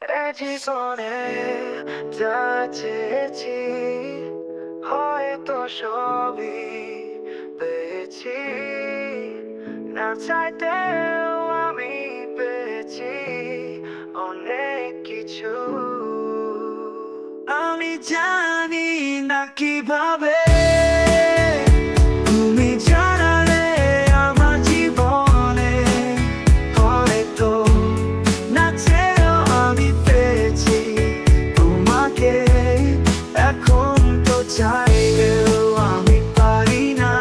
জীবনে যা চেয়েছি হয়তো সবই পেয়েছি, না চাইতেও আমি পেয়েছি অনেক কিছু। আমি জানি না কিভাবে তুমি জানালে আমার জীবনে, হয়তো না চেয়েও আমি পেয়েছি তোমাকে। এখন তো চাইলেও আমি পারি না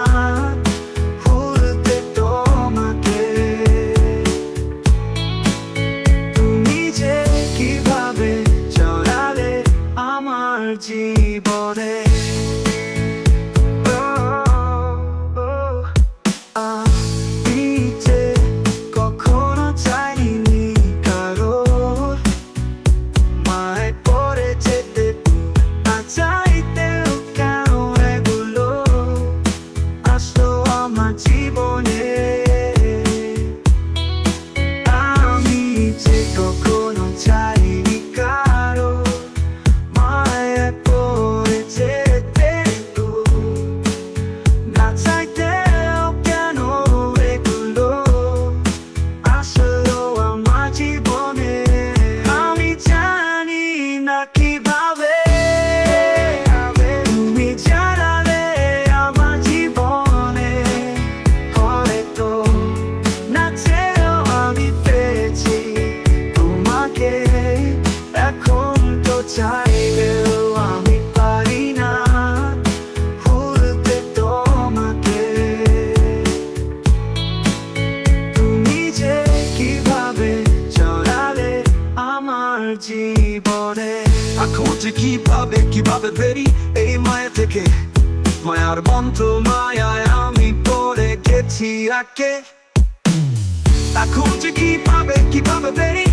ভুলতে তোমাকে। তুমি যে কিভাবে চলালে আমার জীবনে। আমি যে কখনো চাইনি কারোর মায় পড়ে যেতে, না চাইতেও কেন এগুলো আসলো আমার জীবনে। আমি যে কখনো চাইনি কারোর মায় পড়ে যেতে, না চাইতেও কেন এগুলো আসলো আমার জীবনে। আমি জানি না কিভাবে তুমি জানালে আমার জীবনে, হয়তো না চেয়েও আমি পেয়েছি তোমাকে। এখন তো চাইলেও আমি পারি না ভুলতে তোমাকে। তুমি যে কিভাবে চলালে আমার জীবনে। এখন যে কিভাবে বেরি এই মায়া থেকে, মায়ার মন্ত্র মায়ায় আমি পড়ে গেছি আগে। এখন যে কিভাবে বেরি